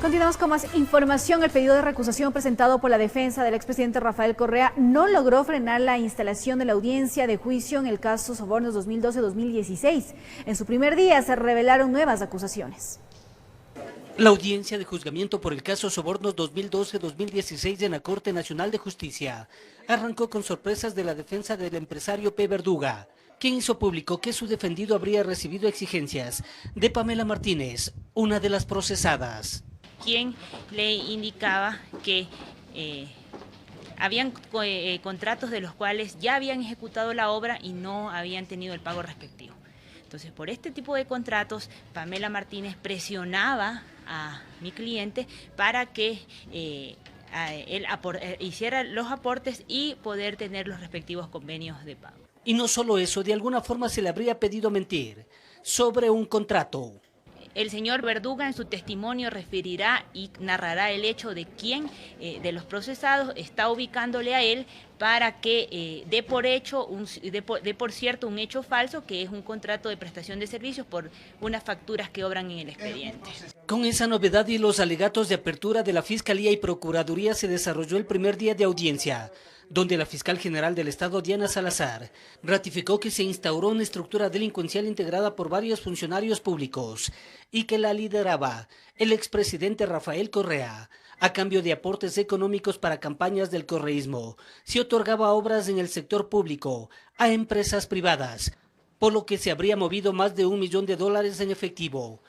Continuamos con más información. El pedido de recusación presentado por la defensa del expresidente Rafael Correa no logró frenar la instalación de la audiencia de juicio en el caso Sobornos 2012-2016. En su primer día se revelaron nuevas acusaciones. La audiencia de juzgamiento por el caso Sobornos 2012-2016 en la Corte Nacional de Justicia arrancó con sorpresas de la defensa del empresario P. Verduga, quien hizo público que su defendido habría recibido exigencias de Pamela Martínez, una de las procesadas, quien le indicaba que habían contratos de los cuales ya habían ejecutado la obra y no habían tenido el pago respectivo. Entonces, por este tipo de contratos, Pamela Martínez presionaba a mi cliente para que él hiciera los aportes y poder tener los respectivos convenios de pago. Y no solo eso, de alguna forma se le habría pedido mentir sobre un contrato. El señor Verduga en su testimonio referirá y narrará el hecho de quién de los procesados está ubicándole a él para que dé por cierto un hecho falso, que es un contrato de prestación de servicios por unas facturas que obran en el expediente. Con esa novedad y los alegatos de apertura de la Fiscalía y Procuraduría se desarrolló el primer día de audiencia, donde la fiscal general del Estado, Diana Salazar, ratificó que se instauró una estructura delincuencial integrada por varios funcionarios públicos y que la lideraba el expresidente Rafael Correa. A cambio de aportes económicos para campañas del correísmo, se otorgaba obras en el sector público a empresas privadas, por lo que se habría movido más de $1 millón en efectivo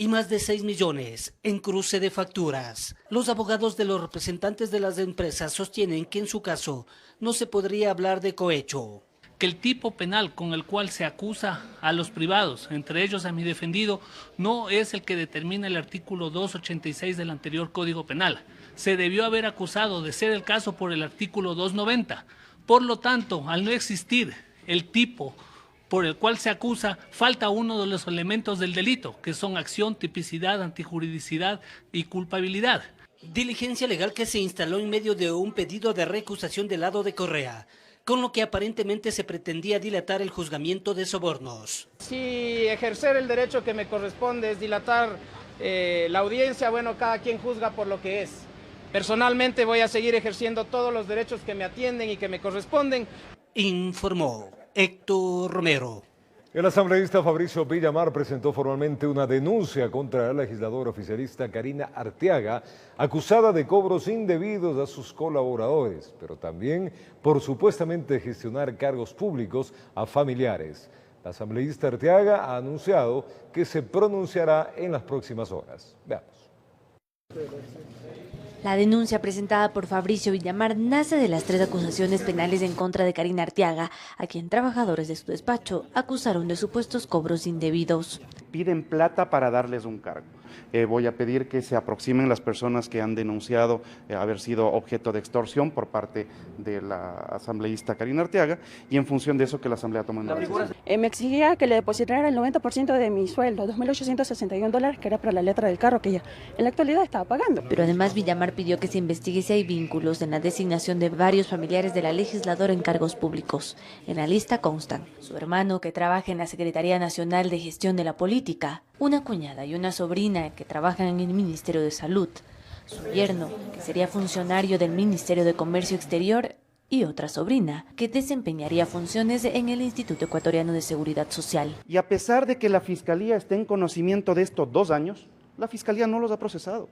y más de 6 millones en cruce de facturas. Los abogados de los representantes de las empresas sostienen que en su caso no se podría hablar de cohecho. Que el tipo penal con el cual se acusa a los privados, entre ellos a mi defendido, no es el que determina el artículo 286 del anterior Código Penal. Se debió haber acusado, de ser el caso, por el artículo 290. Por lo tanto, al no existir el tipo por el cual se acusa, falta uno de los elementos del delito, que son acción, tipicidad, antijuridicidad y culpabilidad. Diligencia legal que se instaló en medio de un pedido de recusación del lado de Correa, con lo que aparentemente se pretendía dilatar el juzgamiento de Sobornos. Si ejercer el derecho que me corresponde es dilatar la audiencia, bueno, cada quien juzga por lo que es. Personalmente voy a seguir ejerciendo todos los derechos que me atienden y que me corresponden. Informó Héctor Romero. El asambleísta Fabricio Villamar presentó formalmente una denuncia contra la legisladora oficialista Karina Arteaga, acusada de cobros indebidos a sus colaboradores, pero también por supuestamente gestionar cargos públicos a familiares. La asambleísta Arteaga ha anunciado que se pronunciará en las próximas horas. Veamos. La denuncia presentada por Fabricio Villamar nace de las 3 acusaciones penales en contra de Karina Arteaga, a quien trabajadores de su despacho acusaron de supuestos cobros indebidos. piden plata para darles un cargo. Voy a pedir que se aproximen las personas que han denunciado haber sido objeto de extorsión por parte de la asambleísta Karina Arteaga, y en función de eso que la asamblea tome una decisión. Me exigía que le depositara el 90% de mi sueldo, $2.861, que era para la letra del carro que ella en la actualidad estaba pagando. Pero además Villamar pidió que se investigue si hay vínculos en la designación de varios familiares de la legisladora en cargos públicos. En la lista constan su hermano, que trabaja en la Secretaría Nacional de Gestión de la Política, una cuñada y una sobrina que trabajan en el Ministerio de Salud, su yerno, que sería funcionario del Ministerio de Comercio Exterior, y otra sobrina, que desempeñaría funciones en el Instituto Ecuatoriano de Seguridad Social. Y a pesar de que la Fiscalía esté en conocimiento de esto 2 años, la Fiscalía no los ha procesado.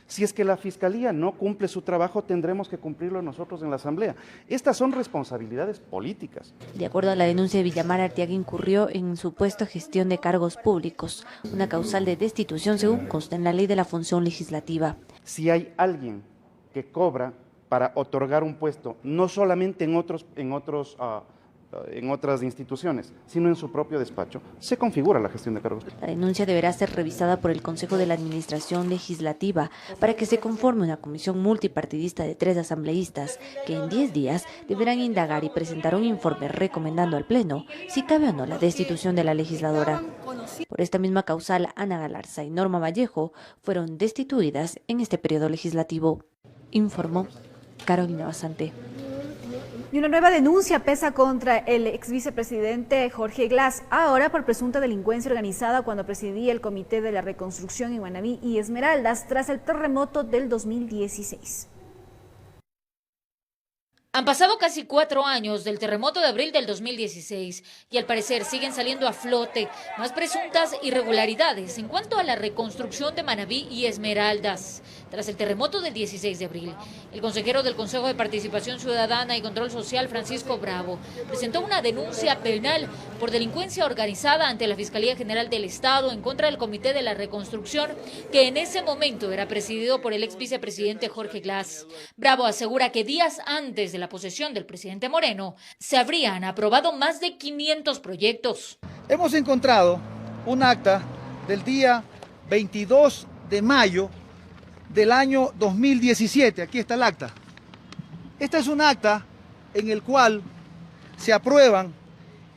Si es que la Fiscalía no cumple su trabajo, tendremos que cumplirlo nosotros en la Asamblea. Estas son responsabilidades políticas. De acuerdo a la denuncia de Villamar, Arteaga incurrió en supuesta gestión de cargos públicos, una causal de destitución según consta en la Ley de la Función Legislativa. Si hay alguien que cobra para otorgar un puesto, no solamente en otras instituciones, sino en su propio despacho, se configura la gestión de cargos. La denuncia deberá ser revisada por el Consejo de la Administración Legislativa para que se conforme una comisión multipartidista de 3 asambleístas que en 10 días deberán indagar y presentar un informe recomendando al Pleno si cabe o no la destitución de la legisladora. Por esta misma causal, Ana Galarza y Norma Vallejo fueron destituidas en este periodo legislativo, informó Carolina Basante. Y una nueva denuncia pesa contra el ex vicepresidente Jorge Glass, ahora por presunta delincuencia organizada cuando presidía el Comité de la Reconstrucción en Manabí y Esmeraldas tras el terremoto del 2016. Han pasado casi 4 años del terremoto de abril del 2016 y al parecer siguen saliendo a flote más presuntas irregularidades en cuanto a la reconstrucción de Manabí y Esmeraldas. Tras el terremoto del 16 de abril, el consejero del Consejo de Participación Ciudadana y Control Social, Francisco Bravo, presentó una denuncia penal por delincuencia organizada ante la Fiscalía General del Estado en contra del Comité de la Reconstrucción, que en ese momento era presidido por el ex vicepresidente Jorge Glass. Bravo asegura que días antes de la posesión del presidente Moreno, se habrían aprobado más de 500 proyectos. Hemos encontrado un acta del día 22 de mayo del año 2017. Aquí está el acta. Esta es un acta en el cual se aprueban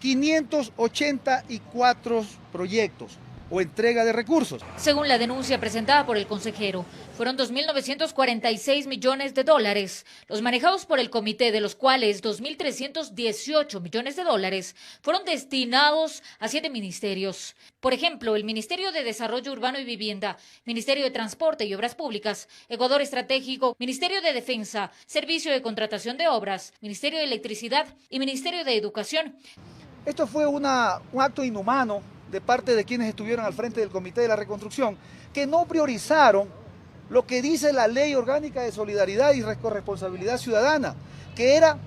584 proyectos o entrega de recursos. Según la denuncia presentada por el consejero, fueron 2.946 millones de dólares los manejados por el comité, de los cuales 2.318 millones de dólares fueron destinados a 7 ministerios. Por ejemplo, el Ministerio de Desarrollo Urbano y Vivienda, Ministerio de Transporte y Obras Públicas, Ecuador Estratégico, Ministerio de Defensa, Servicio de Contratación de Obras, Ministerio de Electricidad y Ministerio de Educación. Esto fue un acto inhumano de parte de quienes estuvieron al frente del Comité de la Reconstrucción, que no priorizaron lo que dice la Ley Orgánica de Solidaridad y Corresponsabilidad Ciudadana, que era,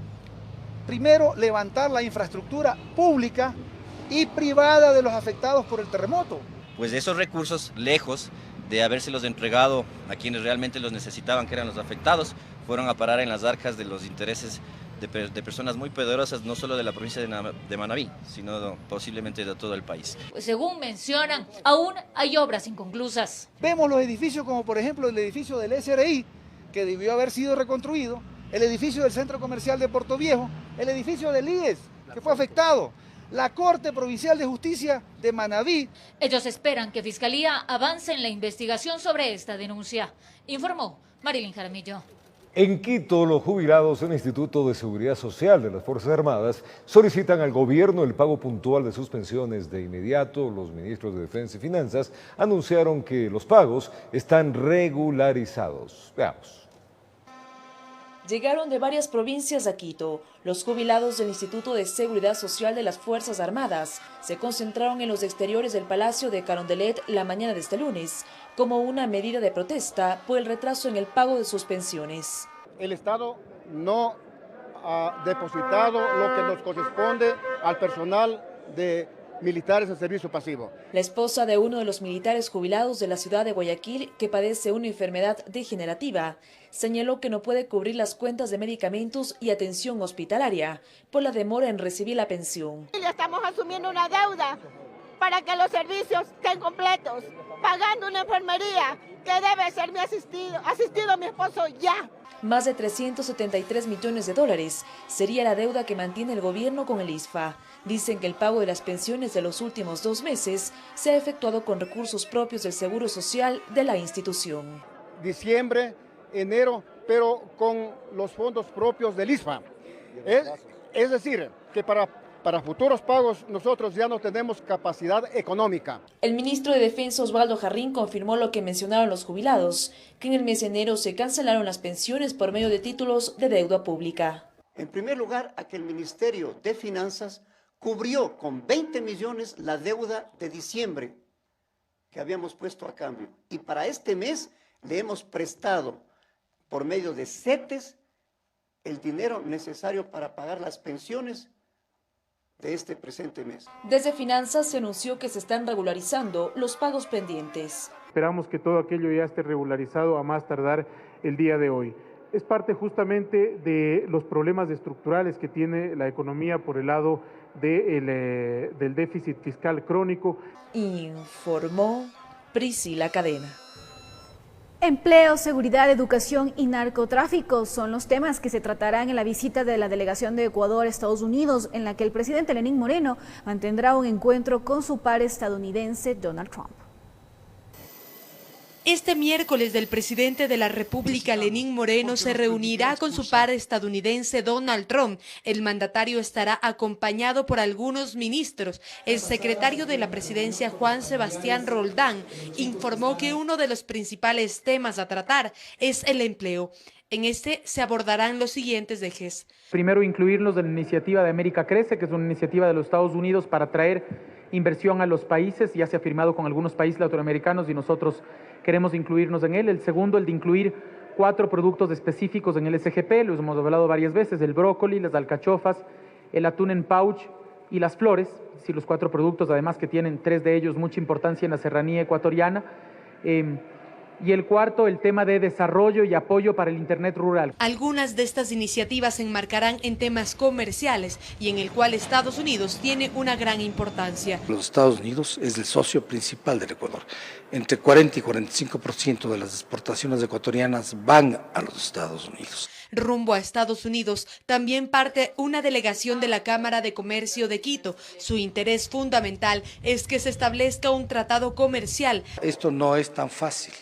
primero, levantar la infraestructura pública y privada de los afectados por el terremoto. Pues esos recursos, lejos de habérselos entregado a quienes realmente los necesitaban, que eran los afectados, fueron a parar en las arcas de los intereses de personas muy poderosas, no solo de la provincia de Manabí, sino posiblemente de todo el país. Pues según mencionan, aún hay obras inconclusas. Vemos los edificios como por ejemplo el edificio del SRI, que debió haber sido reconstruido, el edificio del Centro Comercial de Puerto Viejo, el edificio del IES, que fue afectado, la Corte Provincial de Justicia de Manabí. Ellos esperan que Fiscalía avance en la investigación sobre esta denuncia, informó Marilyn Jaramillo. En Quito, los jubilados del Instituto de Seguridad Social de las Fuerzas Armadas solicitan al gobierno el pago puntual de sus pensiones de inmediato. Los ministros de Defensa y Finanzas anunciaron que los pagos están regularizados. Veamos. Llegaron de varias provincias a Quito. Los jubilados del Instituto de Seguridad Social de las Fuerzas Armadas se concentraron en los exteriores del Palacio de Carondelet la mañana de este lunes, como una medida de protesta por el retraso en el pago de sus pensiones. El Estado no ha depositado lo que nos corresponde al personal de militares en servicio pasivo. La esposa de uno de los militares jubilados de la ciudad de Guayaquil, que padece una enfermedad degenerativa, señaló que no puede cubrir las cuentas de medicamentos y atención hospitalaria por la demora en recibir la pensión. Ya estamos asumiendo una deuda para que los servicios estén completos, pagando una enfermería que debe ser mi asistido mi esposo ya. Más de 373 millones de dólares sería la deuda que mantiene el gobierno con el ISFA. Dicen que el pago de las pensiones de los últimos 2 meses se ha efectuado con recursos propios del Seguro Social de la institución. Diciembre, enero, pero con los fondos propios del ISFA. Es decir, que para futuros pagos nosotros ya no tenemos capacidad económica. El ministro de Defensa Osvaldo Jarrín confirmó lo que mencionaron los jubilados, que en el mes de enero se cancelaron las pensiones por medio de títulos de deuda pública. En primer lugar, a que el Ministerio de Finanzas cubrió con 20 millones la deuda de diciembre que habíamos puesto a cambio. Y para este mes le hemos prestado por medio de CETES el dinero necesario para pagar las pensiones de este presente mes. Desde Finanzas se anunció que se están regularizando los pagos pendientes. Esperamos que todo aquello ya esté regularizado a más tardar el día de hoy. Es parte justamente de los problemas estructurales que tiene la economía por el lado del déficit fiscal crónico. Informó Priscila Cadena. Empleo, seguridad, educación y narcotráfico son los temas que se tratarán en la visita de la delegación de Ecuador a Estados Unidos, en la que el presidente Lenín Moreno mantendrá un encuentro con su par estadounidense Donald Trump. Este miércoles el presidente de la República, Lenín Moreno, se reunirá con su par estadounidense Donald Trump. El mandatario estará acompañado por algunos ministros. El secretario de la presidencia, Juan Sebastián Roldán, informó que uno de los principales temas a tratar es el empleo. En este se abordarán los siguientes ejes. Primero, incluirnos en la iniciativa de América Crece, que es una iniciativa de los Estados Unidos para traer inversión a los países. Ya se ha firmado con algunos países latinoamericanos y nosotros queremos incluirnos en él. El segundo, el de incluir 4 productos específicos en el SGP, los hemos hablado varias veces: el brócoli, las alcachofas, el atún en pouch y las flores. Sí, los 4 productos, además, que tienen 3 de ellos mucha importancia en la serranía ecuatoriana. Y el cuarto, el tema de desarrollo y apoyo para el Internet rural. Algunas de estas iniciativas se enmarcarán en temas comerciales y en el cual Estados Unidos tiene una gran importancia. Los Estados Unidos es el socio principal del Ecuador. Entre 40 y 45% de las exportaciones ecuatorianas van a los Estados Unidos. Rumbo a Estados Unidos también parte una delegación de la Cámara de Comercio de Quito. Su interés fundamental es que se establezca un tratado comercial. Esto no es tan fácil.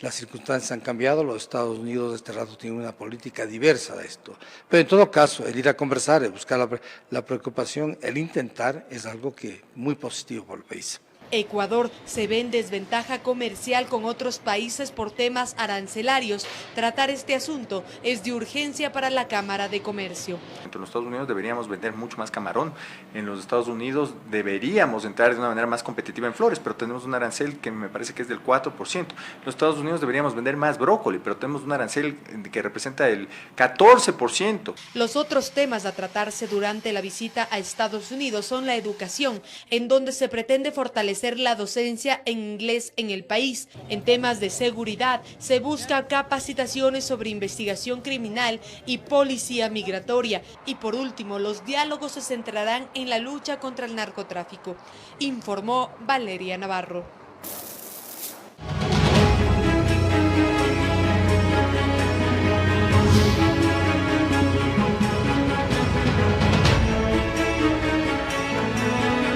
Las circunstancias han cambiado, los Estados Unidos de este rato tienen una política diversa de esto. Pero en todo caso, el ir a conversar, el buscar la preocupación, el intentar, es algo que muy positivo para el país. Ecuador se ve en desventaja comercial con otros países por temas arancelarios. Tratar este asunto es de urgencia para la Cámara de Comercio. En los Estados Unidos deberíamos vender mucho más camarón. En los Estados Unidos deberíamos entrar de una manera más competitiva en flores, pero tenemos un arancel que me parece que es del 4%. En los Estados Unidos deberíamos vender más brócoli, pero tenemos un arancel que representa el 14%. Los otros temas a tratarse durante la visita a Estados Unidos son la educación, en donde se pretende fortalecer la docencia en inglés en el país. En temas de seguridad se busca capacitaciones sobre investigación criminal y policía migratoria. Y por último, los diálogos se centrarán en la lucha contra el narcotráfico, informó Valeria Navarro.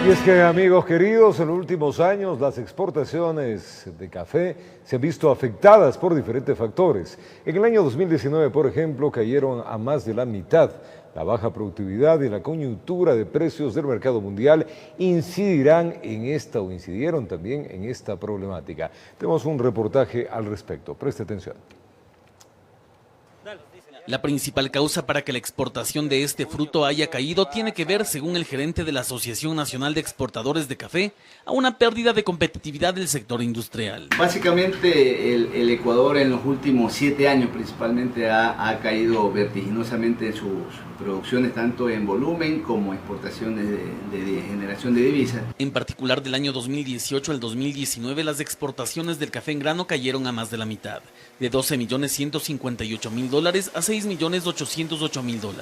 Y es que, amigos queridos, en los últimos años las exportaciones de café se han visto afectadas por diferentes factores. En el año 2019, por ejemplo, cayeron a más de la mitad. La baja productividad y la coyuntura de precios del mercado mundial incidieron también en esta problemática. Tenemos un reportaje al respecto. Preste atención. La principal causa para que la exportación de este fruto haya caído tiene que ver, según el gerente de la Asociación Nacional de Exportadores de Café, a una pérdida de competitividad del sector industrial. Básicamente el Ecuador en los últimos 7 años principalmente ha caído vertiginosamente en sus producciones, tanto en volumen como exportaciones de generación de divisas. En particular, del año 2018 al 2019, las exportaciones del café en grano cayeron a más de la mitad, de $12.158.000 a $6.808.000,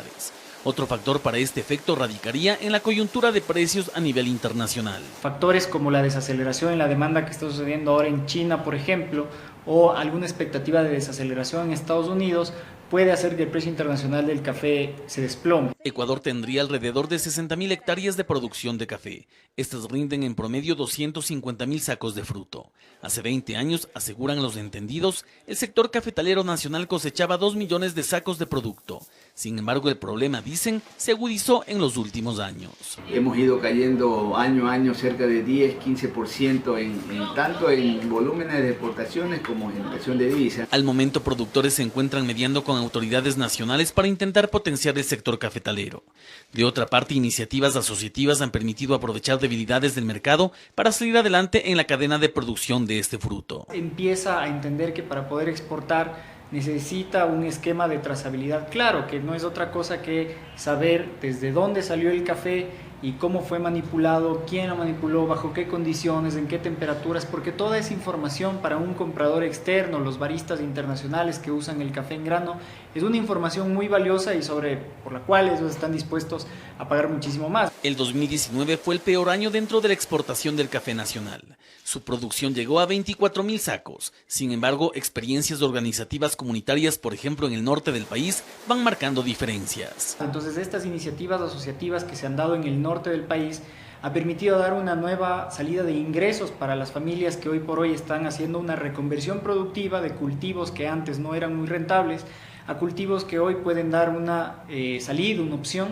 Otro factor para este efecto radicaría en la coyuntura de precios a nivel internacional. Factores como la desaceleración en la demanda que está sucediendo ahora en China, por ejemplo, o alguna expectativa de desaceleración en Estados Unidos, puede hacer que el precio internacional del café se desplome. Ecuador tendría alrededor de 60.000 hectáreas de producción de café. Estas rinden en promedio 250.000 sacos de fruto. Hace 20 años, aseguran los entendidos, el sector cafetalero nacional cosechaba 2 millones de sacos de producto. Sin embargo, el problema, dicen, se agudizó en los últimos años. Hemos ido cayendo año a año cerca de 10-15% tanto en volúmenes de exportaciones como en generación de divisas. Al momento, productores se encuentran mediando con autoridades nacionales para intentar potenciar el sector cafetalero. De otra parte, iniciativas asociativas han permitido aprovechar debilidades del mercado para salir adelante en la cadena de producción de este fruto. Empieza a entender que para poder exportar necesita un esquema de trazabilidad claro, que no es otra cosa que saber desde dónde salió el café y cómo fue manipulado, quién lo manipuló, bajo qué condiciones, en qué temperaturas, porque toda esa información para un comprador externo, los baristas internacionales que usan el café en grano, es una información muy valiosa y por la cual ellos están dispuestos a pagar muchísimo más. El 2019 fue el peor año dentro de la exportación del café nacional. Su producción llegó a 24.000 sacos. Sin embargo, experiencias organizativas comunitarias, por ejemplo en el norte del país, van marcando diferencias. Entonces estas iniciativas asociativas que se han dado en el norte del país ha permitido dar una nueva salida de ingresos para las familias que hoy por hoy están haciendo una reconversión productiva de cultivos que antes no eran muy rentables a cultivos que hoy pueden dar una salida, una opción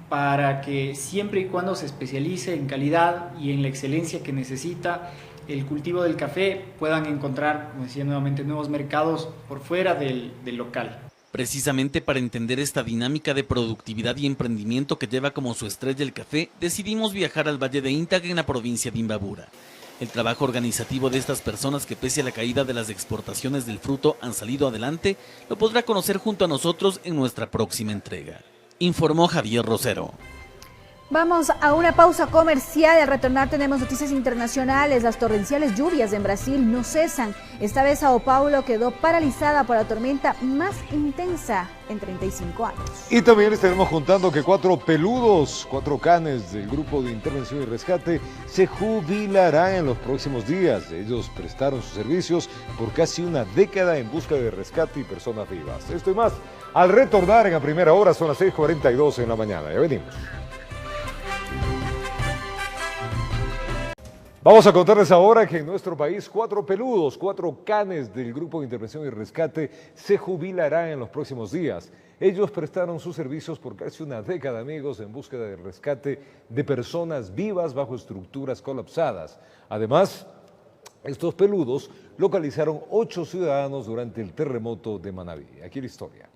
para que siempre y cuando se especialice en calidad y en la excelencia que necesita el cultivo del café puedan encontrar, como decía nuevamente, nuevos mercados por fuera del local. Precisamente para entender esta dinámica de productividad y emprendimiento que lleva como su estrella el café, decidimos viajar al Valle de Intac en la provincia de Imbabura. El trabajo organizativo de estas personas que pese a la caída de las exportaciones del fruto han salido adelante, lo podrá conocer junto a nosotros en nuestra próxima entrega. Informó Javier Rosero. Vamos a una pausa comercial. Al retornar tenemos noticias internacionales. Las torrenciales lluvias en Brasil no cesan. Esta vez Sao Paulo quedó paralizada por la tormenta más intensa en 35 años. Y también les tenemos contando que 4 canes del Grupo de Intervención y Rescate se jubilarán en los próximos días. Ellos prestaron sus servicios por casi una década en busca de rescate y personas vivas. Esto y más al retornar en la primera hora, son las 6:42 en la mañana. Ya venimos. Vamos a contarles ahora que en nuestro país 4 canes del Grupo de Intervención y Rescate se jubilarán en los próximos días. Ellos prestaron sus servicios por casi una década, amigos, en búsqueda de rescate de personas vivas bajo estructuras colapsadas. Además, estos peludos localizaron 8 ciudadanos durante el terremoto de Manabí. Aquí la historia.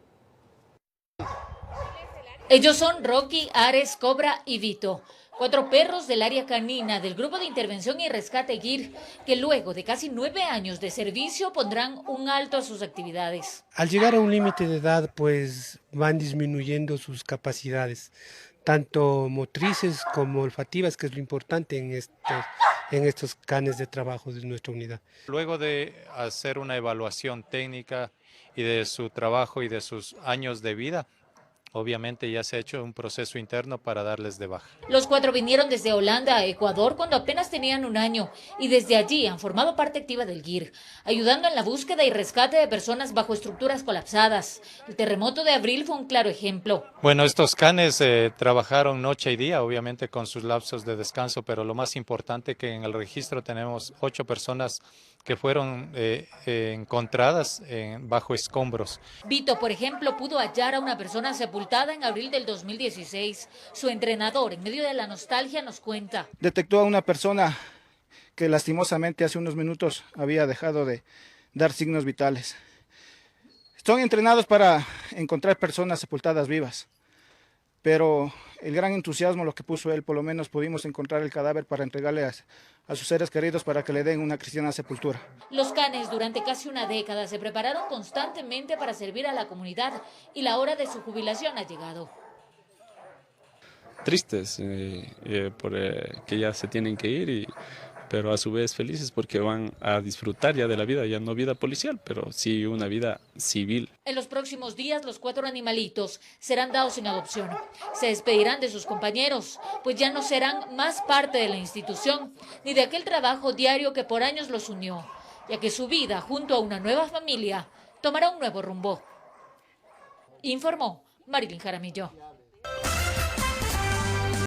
Ellos son Rocky, Ares, Cobra y Vito. 4 perros del área canina del Grupo de Intervención y Rescate GIR, que luego de casi 9 años de servicio pondrán un alto a sus actividades. Al llegar a un límite de edad, pues van disminuyendo sus capacidades, tanto motrices como olfativas, que es lo importante en estos canes de trabajo de nuestra unidad. Luego de hacer una evaluación técnica y de su trabajo y de sus años de vida, obviamente ya se ha hecho un proceso interno para darles de baja. Los 4 vinieron desde Holanda a Ecuador cuando apenas tenían 1 año y desde allí han formado parte activa del GIR, ayudando en la búsqueda y rescate de personas bajo estructuras colapsadas. El terremoto de abril fue un claro ejemplo. Bueno, estos canes trabajaron noche y día, obviamente con sus lapsos de descanso, pero lo más importante que en el registro tenemos 8 personas que fueron encontradas bajo escombros. Vito, por ejemplo, pudo hallar a una persona sepultada en abril del 2016. Su entrenador, en medio de la nostalgia, nos cuenta. Detectó a una persona que lastimosamente hace unos minutos había dejado de dar signos vitales. Son entrenados para encontrar personas sepultadas vivas, pero el gran entusiasmo, lo que puso él, por lo menos pudimos encontrar el cadáver para entregarle a sus seres queridos para que le den una cristiana sepultura. Los canes durante casi una década se prepararon constantemente para servir a la comunidad y la hora de su jubilación ha llegado. Tristes que ya se tienen que ir, pero a su vez felices porque van a disfrutar ya de la vida, ya no vida policial, pero sí una vida civil. En los próximos días, los 4 animalitos serán dados en adopción. Se despedirán de sus compañeros, pues ya no serán más parte de la institución, ni de aquel trabajo diario que por años los unió, ya que su vida junto a una nueva familia tomará un nuevo rumbo. Informó Marilyn Jaramillo.